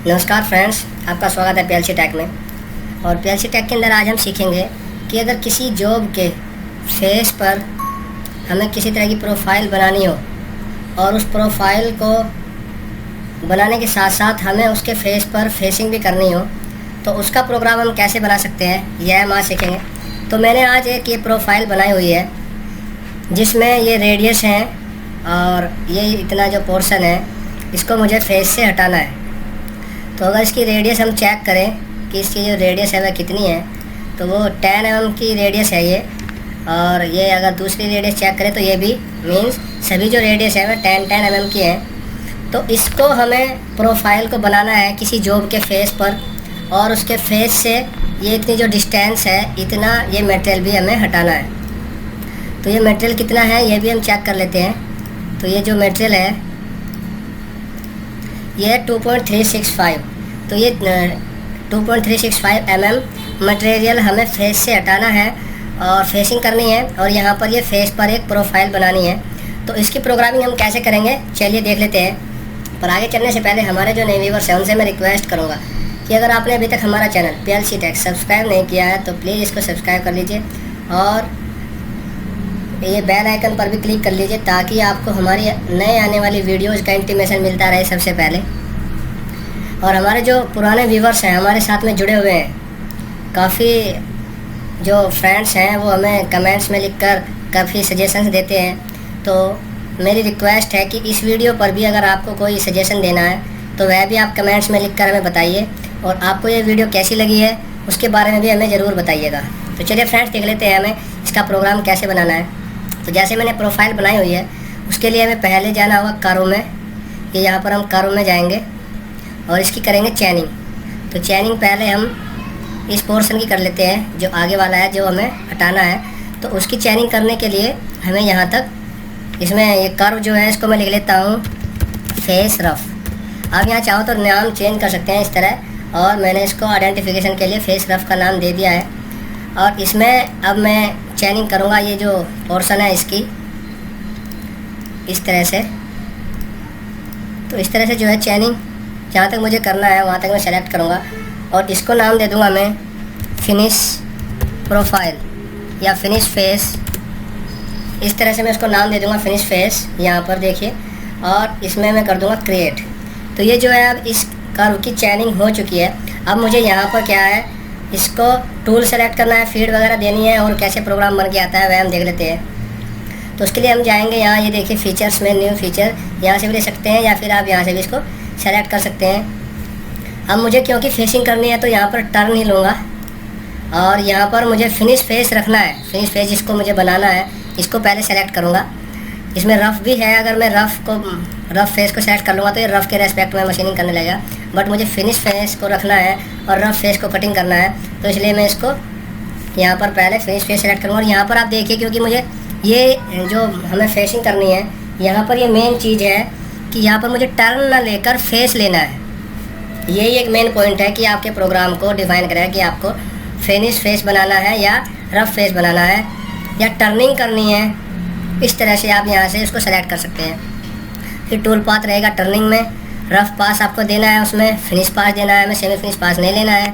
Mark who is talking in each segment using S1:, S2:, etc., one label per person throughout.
S1: नमस्कार फ्रेंड्स, आपका स्वागत है पीएलसी टेक में। और पीएलसी टेक के अंदर आज हम सीखेंगे कि अगर किसी जॉब के फेस पर हमें किसी तरह की प्रोफाइल बनानी हो और उस प्रोफाइल को बनाने के साथ साथ हमें उसके फेस पर फेसिंग भी करनी हो तो उसका प्रोग्राम हम कैसे बना सकते हैं, यह हम आज सीखेंगे। तो मैंने आज एक ये प्रोफाइल बनाई हुई है जिसमें ये रेडियस है और ये इतना जो पोर्शन है इसको मुझे फेस से हटाना है। तो अगर इसकी रेडियस हम चेक करें कि इसकी जो रेडियस है वह कितनी है, तो वो 10 mm की रेडियस है ये। और ये अगर दूसरी रेडियस चेक करें तो ये भी मीन्स सभी जो रेडियस है वह 10 mm की है। तो इसको हमें प्रोफाइल को बनाना है किसी जॉब के फेस पर, और उसके फेस से ये इतनी जो डिस्टेंस है इतना ये मटेरियल भी हमें हटाना है। तो ये मटेरियल कितना है ये भी हम चेक कर लेते हैं। तो ये जो मटेरियल है ये 2.365, तो ये 2.365 mm मटेरियल हमें फेस से हटाना है और फेसिंग करनी है, और यहाँ पर ये फेस पर एक प्रोफाइल बनानी है। तो इसकी प्रोग्रामिंग हम कैसे करेंगे चलिए देख लेते हैं। पर आगे चलने से पहले हमारे जो नए व्यूअर्स हैं उनसे मैं रिक्वेस्ट करूँगा कि अगर आपने अभी तक हमारा चैनल पीएलसी टेक सब्सक्राइब नहीं किया है तो प्लीज़ इसको सब्सक्राइब कर लीजिए और ये बेल आइकन पर भी क्लिक कर लीजिए ताकि आपको हमारी नए आने वाली वीडियोज़ का इंटीमेशन मिलता रहे सबसे पहले। और हमारे जो पुराने व्यूवर्स हैं हमारे साथ में जुड़े हुए हैं, काफ़ी जो फ्रेंड्स हैं वो हमें कमेंट्स में लिखकर काफ़ी सजेशंस देते हैं। तो मेरी रिक्वेस्ट है कि इस वीडियो पर भी अगर आपको कोई सजेशन देना है तो वह भी आप कमेंट्स में लिखकर हमें बताइए, और आपको ये वीडियो कैसी लगी है उसके बारे में भी हमें ज़रूर बताइएगा। तो चलिए फ्रेंड्स देख लेते हैं हमें इसका प्रोग्राम कैसे बनाना है। तो जैसे मैंने प्रोफाइल बनाई हुई है उसके लिए हमें पहले जाना होगा कारों में। ये यहाँ पर हम कारों में जाएंगे और इसकी करेंगे चैनिंग। तो चैनिंग पहले हम इस पोर्शन की कर लेते हैं जो आगे वाला है जो हमें हटाना है। तो उसकी चैनिंग करने के लिए हमें यहाँ तक इसमें ये कर्व जो है इसको मैं लिख लेता हूँ फेस रफ। आप यहाँ चाहो तो नाम चेंज कर सकते हैं इस तरह, और मैंने इसको आइडेंटिफिकेशन के लिए फेस रफ का नाम दे दिया है। और इसमें अब मैं चैनिंग करूँगा ये जो पोर्शन है इसकी इस तरह से। तो इस तरह से जो है चैनिंग जहाँ तक मुझे करना है वहाँ तक मैं सेलेक्ट करूँगा और इसको नाम दे दूँगा मैं फिनिश प्रोफाइल या फिनिश फेस। इस तरह से मैं इसको नाम दे दूँगा फिनिश फेस यहाँ पर देखिए, और इसमें मैं कर दूँगा क्रिएट। तो ये जो है अब इस कर्व की चैनिंग हो चुकी है। अब मुझे यहाँ पर क्या है इसको टूल सेलेक्ट करना है, फीड वगैरह देनी है, और कैसे प्रोग्राम बन के आता है वह हम देख लेते हैं। तो उसके लिए हम जाएंगे यहाँ, ये देखिए फीचर्स में न्यू फीचर यहाँ से भी ले सकते हैं या फिर आप यहाँ से भी इसको सेलेक्ट कर सकते हैं। अब मुझे क्योंकि फेसिंग करनी है तो यहाँ पर टर्न ही लूँगा, और यहाँ पर मुझे फिनिश फेस रखना है। फिनिश फेस जिसको मुझे बनाना है इसको पहले सेलेक्ट करूँगा। इसमें रफ़ भी है, अगर मैं रफ़ फेस को सेलेक्ट कर लूँगा तो ये रफ़ के रेस्पेक्ट में मशीनिंग करने लगेगा, बट मुझे फिनिश फेस को रखना है और रफ़ फेस को कटिंग करना है। तो इसलिए मैं इसको यहाँ पर पहले फिनिश फेस सेलेक्ट करूँगा। और यहाँ पर आप देखिए क्योंकि मुझे ये जो हमें फेसिंग करनी है यहाँ पर ये मेन चीज़ है कि यहाँ पर मुझे टर्न ना लेकर फेस लेना है। यही एक मेन पॉइंट है कि आपके प्रोग्राम को डिफ़ाइन करेगा कि आपको फिनिश फेस बनाना है या रफ़ फेस बनाना है या टर्निंग करनी है। इस तरह से आप यहाँ से इसको सेलेक्ट कर सकते हैं। फिर टूल पाथ रहेगा टर्निंग में, रफ़ पास आपको देना है, उसमें फिनिश पास देना है, हमें सेमी फिनिश पास नहीं लेना है।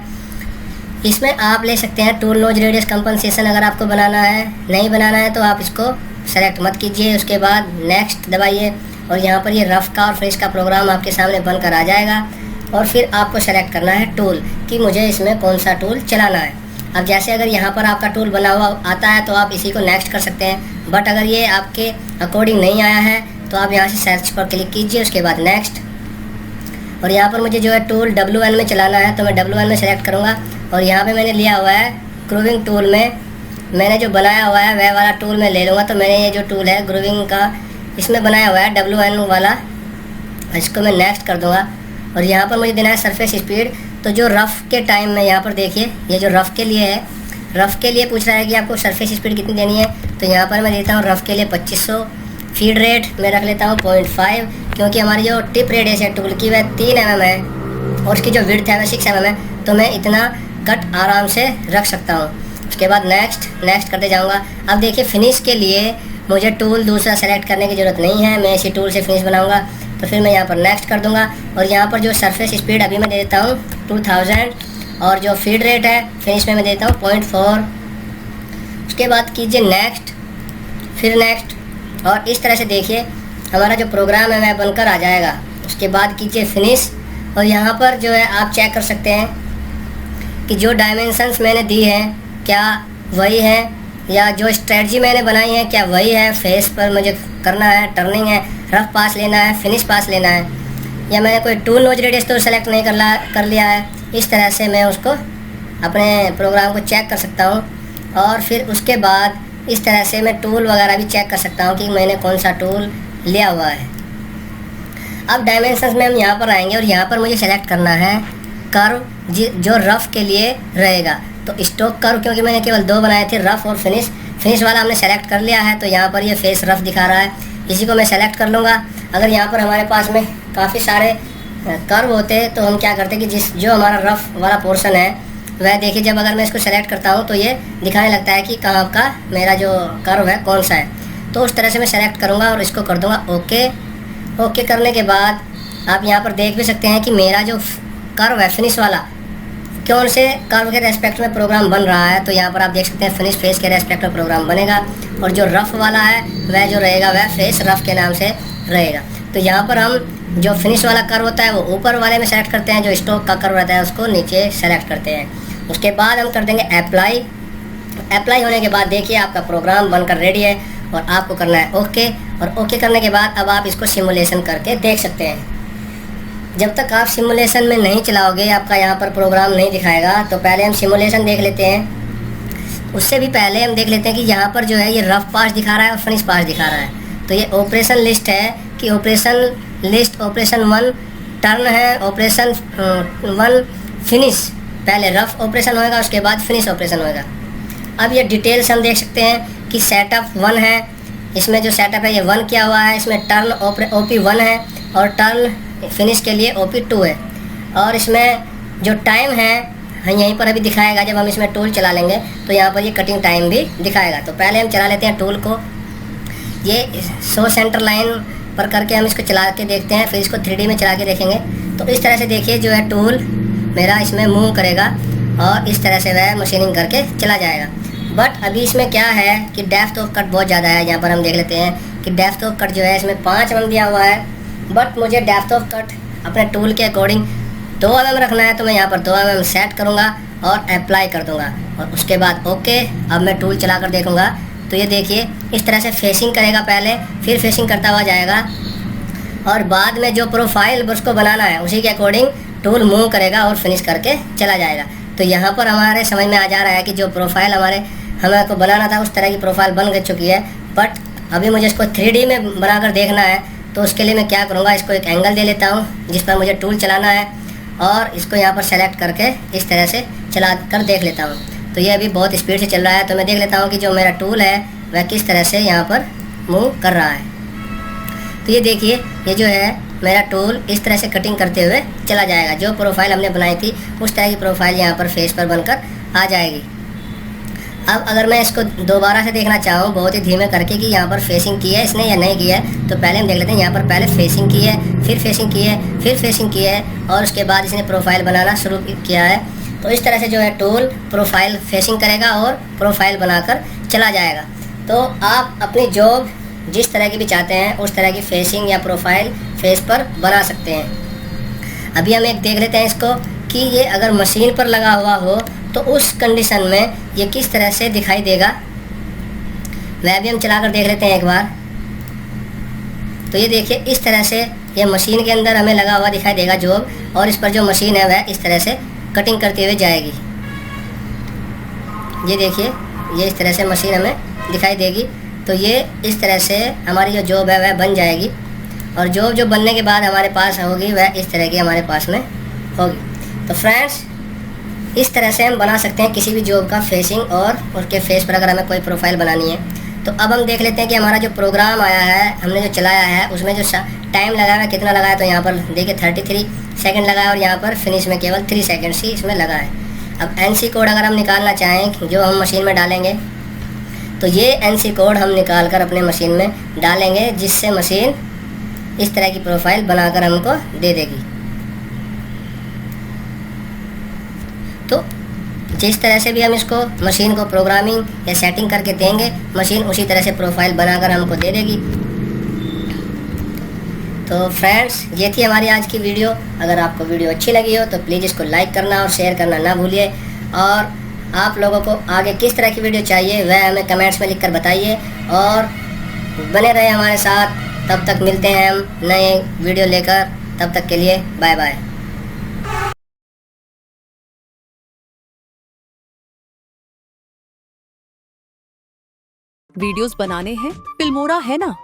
S1: इसमें आप ले सकते हैं टूल नोज रेडियस कंपनसेशन, अगर आपको बनाना है। नहीं बनाना है तो आप इसको सेलेक्ट मत कीजिए, उसके बाद नेक्स्ट दबाइए और यहाँ पर ये रफ़ का और फिनिश का प्रोग्राम आपके सामने बनकर आ जाएगा। और फिर आपको सेलेक्ट करना है टूल कि मुझे इसमें कौन सा टूल चलाना है। अब जैसे अगर यहाँ पर आपका टूल बना हुआ आता है तो आप इसी को नेक्स्ट कर सकते हैं, बट अगर ये आपके अकॉर्डिंग नहीं आया है तो आप यहाँ से सर्च पर क्लिक कीजिए, उसके बाद नेक्स्ट। और यहाँ पर मुझे जो है टूल WN में चलाना है तो मैं WN में सेलेक्ट करूँगा। और यहाँ पे मैंने लिया हुआ है ग्रूविंग टूल में, मैंने जो बनाया हुआ है वह वाला टूल मैं ले लूँगा। तो मैंने ये जो टूल है ग्रूविंग का इसमें बनाया हुआ है WN वाला, इसको मैं नेक्स्ट कर दूँगा। और यहाँ पर मुझे देना है सरफेस स्पीड। तो जो रफ़ के टाइम में यहाँ पर देखिए ये जो रफ़ के लिए है, रफ़ के लिए पूछ रहा है कि आपको सरफेस स्पीड कितनी देनी है। तो यहाँ पर मैं देता हूँ रफ़ के लिए 2500। फीड रेट मैं रख लेता हूँ 0.5, क्योंकि हमारी जो टिप रेडियस है टूल की वह 3 mm है और उसकी जो विड्थ है वह 6 mm है। तो मैं इतना कट आराम से रख सकता हूँ। उसके बाद नेक्स्ट करते जाऊँगा। अब देखिए फिनिश के लिए मुझे टूल दूसरा सेलेक्ट करने की ज़रूरत नहीं है, मैं इसी टूल से फिनिश बनाऊँगा। तो फिर मैं यहाँ पर नेक्स्ट कर दूँगा। और यहाँ पर जो सरफेस स्पीड अभी मैं दे देता हूँ 2000, और जो फीड रेट है फिनिश में मैं देता हूँ 0.4। उसके बाद कीजिए नेक्स्ट, फिर नेक्स्ट, और इस तरह से देखिए हमारा जो प्रोग्राम है वह बनकर आ जाएगा। उसके बाद कीजिए फिनिश, और यहाँ पर जो है आप चेक कर सकते हैं कि जो डायमेंशंस मैंने दी हैं क्या वही है, या जो स्ट्रेटजी मैंने बनाई है क्या वही है। फेस पर मुझे करना है, टर्निंग है, रफ पास लेना है, फिनिश पास लेना है, या मैंने कोई टूल नोज रेडियस तो सेलेक्ट नहीं कर लिया है। इस तरह से मैं उसको अपने प्रोग्राम को चेक कर सकता हूँ। और फिर उसके बाद इस तरह से मैं टूल वगैरह भी चेक कर सकता हूँ कि मैंने कौन सा टूल लिया हुआ है। अब डायमेंशंस में हम यहाँ पर आएंगे और यहाँ पर मुझे सेलेक्ट करना है कर्व जो रफ़ के लिए रहेगा। तो स्टॉक कर्व क्योंकि मैंने केवल 2 बनाए थे, रफ़ और फिनिश वाला हमने सेलेक्ट कर लिया है। तो यहाँ पर ये फेस रफ़ दिखा रहा है, इसी को मैं सेलेक्ट कर लूँगा। अगर यहाँ पर हमारे पास में काफ़ी सारे कर्व होते तो हम क्या करते कि जो हमारा रफ़ वाला पोर्शन है वह देखिए, जब अगर मैं इसको सेलेक्ट करता हूँ तो ये दिखाने लगता है कि कहाँ का मेरा जो कर्व है कौन सा है। तो उस तरह से मैं सेलेक्ट करूँगा और इसको कर दूँगा ओके करने के बाद आप यहाँ पर देख भी सकते हैं कि मेरा जो कर्व है फिनिश वाला कौन से कर्व के रेस्पेक्ट में प्रोग्राम बन रहा है। तो यहाँ पर आप देख सकते हैं फिनिश फेस के रेस्पेक्ट में प्रोग्राम बनेगा, और जो रफ़ वाला है वह जो रहेगा वह फेस रफ़ के नाम से रहेगा। तो यहाँ पर हम जो फिनिश वाला कर्व होता है वो ऊपर वाले में सेलेक्ट करते हैं, जो स्टॉक का कर्व रहता है उसको नीचे सेलेक्ट करते हैं। उसके बाद हम कर देंगे अप्लाई होने के बाद देखिए आपका प्रोग्राम बनकर रेडी है, और आपको करना है ओके। और ओके करने के बाद अब आप इसको सिमुलेशन करके देख सकते हैं। जब तक आप सिमुलेशन में नहीं चलाओगे आपका यहाँ पर प्रोग्राम नहीं दिखाएगा। तो पहले हम सिमुलेशन देख लेते हैं। उससे भी पहले हम देख लेते हैं कि यहाँ पर जो है ये रफ पास दिखा रहा है और फिनिश पास दिखा रहा है। तो ये ऑपरेशन लिस्ट है कि ऑपरेशन लिस्ट ऑपरेशन 1 टर्न है, ऑपरेशन 1 फिनिश, पहले रफ ऑपरेशन होएगा उसके बाद फिनिश ऑपरेशन होएगा। अब ये डिटेल्स हम देख सकते हैं कि सेटअप 1 है, इसमें जो सेटअप है ये 1 किया हुआ है, इसमें टर्न OP 1 है और टर्न फिनिश के लिए OP 2 है। और इसमें जो टाइम है यहीं पर अभी दिखाएगा, जब हम इसमें टूल चला लेंगे तो यहाँ पर ये कटिंग टाइम भी दिखाएगा। तो पहले हम चला लेते हैं टूल को, ये शो सेंटर लाइन पर करके हम इसको चला के देखते हैं, फिर इसको 3D में चला के देखेंगे। तो इस तरह से देखिए जो है टूल मेरा इसमें मूव करेगा और इस तरह से वह मशीनिंग करके चला जाएगा। बट अभी इसमें क्या है कि डेप्थ ऑफ कट बहुत ज़्यादा है। यहाँ पर हम देख लेते हैं कि डेप्थ ऑफ कट जो है इसमें 5 mm दिया हुआ है, बट मुझे डेप्थ ऑफ कट अपने टूल के अकॉर्डिंग 2 mm रखना है। तो मैं यहाँ पर 2 mm सेट करूँगा और अप्लाई कर दूँगा, और उसके बाद ओके। अब मैं टूल चला कर देखूँगा तो ये देखिए इस तरह से फेसिंग करेगा पहले, फिर फेसिंग करता हुआ जाएगा, और बाद में जो प्रोफाइल उसको बनाना है उसी के अकॉर्डिंग टूल मूव करेगा और फिनिश करके चला जाएगा। तो यहाँ पर हमारे समझ में आ जा रहा है कि जो प्रोफाइल हमें को बनाना था उस तरह की प्रोफाइल बन चुकी है। बट अभी मुझे इसको 3D में बनाकर देखना है, तो उसके लिए मैं क्या करूँगा, इसको एक एंगल दे लेता हूँ जिस पर मुझे टूल चलाना है, और इसको यहाँ पर सेलेक्ट करके इस तरह से चला कर देख लेता हूँ। तो ये अभी बहुत स्पीड से चल रहा है, तो मैं देख लेता हूँ कि जो मेरा टूल है वह किस तरह से यहाँ पर मूव कर रहा है। तो ये देखिए ये जो है मेरा टूल इस तरह से कटिंग करते हुए चला जाएगा। जो प्रोफाइल हमने बनाई थी उस तरह की प्रोफाइल यहाँ पर फेस पर बनकर आ जाएगी। अब अगर मैं इसको दोबारा से देखना चाहूँ बहुत ही धीमे करके कि यहाँ पर फेसिंग की है इसने या नहीं की है, तो पहले हम देख लेते हैं। यहाँ पर पहले फेसिंग की है, फिर फेसिंग की है, फिर फेसिंग की है, और उसके बाद इसने प्रोफाइल बनाना शुरू किया है। तो इस तरह से जो है टूल प्रोफाइल फेसिंग करेगा और प्रोफाइल बनाकर चला जाएगा। तो आप अपनी जॉब जिस तरह की भी चाहते हैं उस तरह की फेसिंग या प्रोफाइल फेस पर बना सकते हैं। अभी हम एक देख लेते हैं इसको कि ये अगर मशीन पर लगा हुआ हो तो उस कंडीशन में ये किस तरह से दिखाई देगा, वह भी हम चला कर देख लेते हैं एक बार। तो ये देखिए इस तरह से ये मशीन के अंदर हमें लगा हुआ दिखाई देगा जॉब, और इस पर जो मशीन है वह इस तरह से कटिंग करते हुए जाएगी। ये देखिए ये इस तरह से मशीन हमें दिखाई देगी। तो ये इस तरह से हमारी जो जॉब है वह बन जाएगी, और जॉब जो बनने के बाद हमारे पास होगी वह इस तरह की हमारे पास में होगी। तो फ्रेंड्स इस तरह से हम बना सकते हैं किसी भी जॉब का फेसिंग, और उसके फेस पर अगर हमें कोई प्रोफाइल बनानी है। तो अब हम देख लेते हैं कि हमारा जो प्रोग्राम आया है हमने जो चलाया है उसमें जो टाइम लगाया है कितना लगाया। तो यहाँ पर देखिए 33 सेकंड लगा है, और यहाँ पर फिनिश में केवल 3 सेकंड्स ही इसमें लगा है। अब NC कोड अगर हम निकालना चाहें जो हम मशीन में डालेंगे, तो ये NC कोड हम निकाल कर अपने मशीन में डालेंगे, जिससे मशीन इस तरह की प्रोफाइल बनाकर हमको दे देगी। तो जिस तरह से भी हम इसको मशीन को प्रोग्रामिंग या सेटिंग करके देंगे, मशीन उसी तरह से प्रोफाइल बनाकर हमको दे देगी। तो फ्रेंड्स, ये थी हमारी आज की वीडियो। अगर आपको वीडियो अच्छी लगी हो तो प्लीज़ इसको लाइक करना और शेयर करना ना भूलिए। और आप लोगों को आगे किस तरह की वीडियो चाहिए वह हमें कमेंट्स में लिखकर बताइए और बने रहे हमारे साथ। तब तक मिलते हैं हम नए वीडियो लेकर। तब तक के लिए बाय बाय।
S2: वीडियोस बनाने हैं, फिल्मोरा है ना।